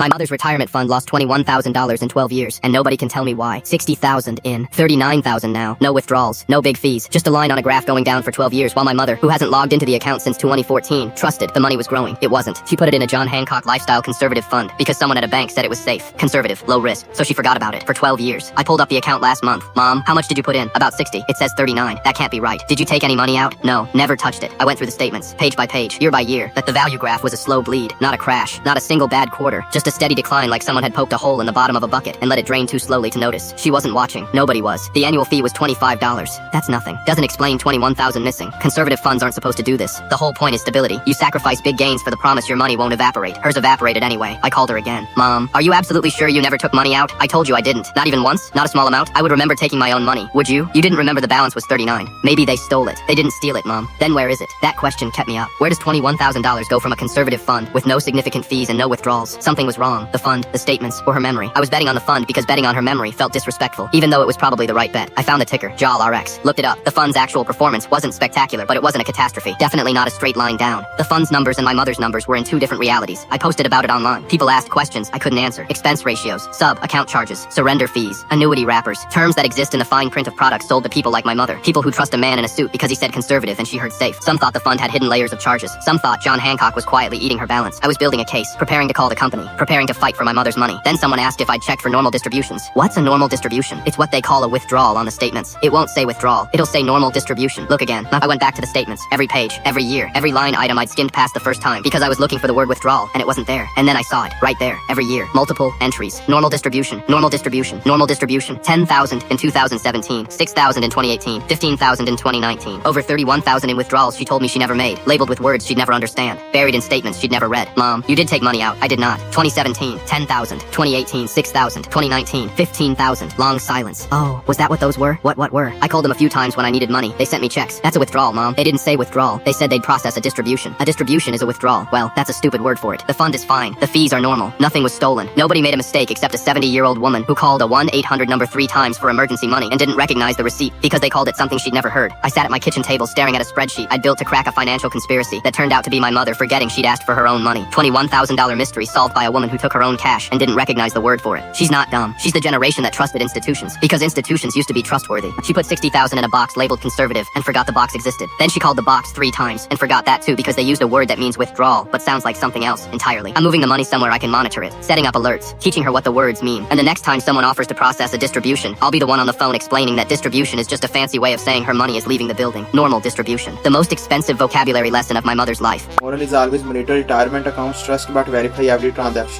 My mother's retirement fund lost $21,000 in 12 years, and nobody can tell me why. 60,000 in, 39,000 now. No withdrawals, no big fees, just a line on a graph going down for 12 years while my mother, who hasn't logged into the account since 2014, trusted the money was growing. It wasn't. She put it in a John Hancock Lifestyle Conservative Fund because someone at a bank said it was safe, conservative, low risk, so she forgot about it for 12 years. I pulled up the account last month. Mom, how much did you put in? About 60. It says 39. That can't be right. Did you take any money out? No, never touched it. I went through the statements, page by page, year by year, that the value graph was a slow bleed, not a crash, not a single bad quarter, just a steady decline like someone had poked a hole in the bottom of a bucket and let it drain too slowly to notice. She wasn't watching. Nobody was. The annual fee was $25. That's nothing. Doesn't explain 21,000 missing. Conservative funds aren't supposed to do this. The whole point is stability. You sacrifice big gains for the promise your money won't evaporate. Hers evaporated anyway. I called her again. Mom, are you absolutely sure you never took money out? I told you I didn't. Not even once? Not a small amount? I would remember taking my own money. Would you? You didn't remember the balance was 39. Maybe they stole it. They didn't steal it, Mom. Then where is it? That question kept me up. Where does $21,000 go from a conservative fund with no significant fees and no withdrawals? Something was wrong. The fund, the statements, or her memory. I was betting on the fund because betting on her memory felt disrespectful, even though it was probably the right bet. I found the ticker, JOLRX. Looked it up. The fund's actual performance wasn't spectacular, but it wasn't a catastrophe. Definitely not a straight line down. The fund's numbers and my mother's numbers were in two different realities. I posted about it online. People asked questions I couldn't answer. Expense ratios, account charges, surrender fees, annuity wrappers, terms that exist in the fine print of products sold to people like my mother. People who trust a man in a suit because he said conservative and she heard safe. Some thought the fund had hidden layers of charges. Some thought John Hancock was quietly eating her balance. I was building a case, preparing to call the company, preparing to fight for my mother's money. Then someone asked if I'd checked for normal distributions. What's a normal distribution? It's what they call a withdrawal on the statements. It won't say withdrawal. It'll say normal distribution. Look again. I went back to the statements. Every page, every year, every line item I'd skimmed past the first time because I was looking for the word withdrawal and it wasn't there. And then I saw it, right there, every year. Multiple entries. Normal distribution, normal distribution, normal distribution. 10,000 in 2017, 6,000 in 2018, 15,000 in 2019. Over 31,000 in withdrawals she told me she never made, labeled with words she'd never understand, buried in statements she'd never read. Mom, you did take money out. I did not. 2017, 10,000. 2018, 6,000. 2019, 15,000. Long silence. Oh, was that what those were? What were? I called them a few times when I needed money. They sent me checks. That's a withdrawal, Mom. They didn't say withdrawal. They said they'd process a distribution. A distribution is a withdrawal. Well, that's a stupid word for it. The fund is fine. The fees are normal. Nothing was stolen. Nobody made a mistake except a 70-year-old woman who called a 1-800 number 3 times for emergency money and didn't recognize the receipt because they called it something she'd never heard. I sat at my kitchen table staring at a spreadsheet I'd built to crack a financial conspiracy that turned out to be my mother forgetting she'd asked for her own money. $21,000 mystery solved by a woman who took her own cash and didn't recognize the word for it. She's not dumb. She's the generation that trusted institutions because institutions used to be trustworthy. She put 60,000 in a box labeled conservative and forgot the box existed. Then she called the box 3 times and forgot that too because they used a word that means withdrawal but sounds like something else entirely. I'm moving the money somewhere I can monitor it, setting up alerts, teaching her what the words mean. And the next time someone offers to process a distribution, I'll be the one on the phone explaining that distribution is just a fancy way of saying her money is leaving the building. Normal distribution. The most expensive vocabulary lesson of my mother's life. Moral is always monitor retirement accounts, trust but verify every transaction.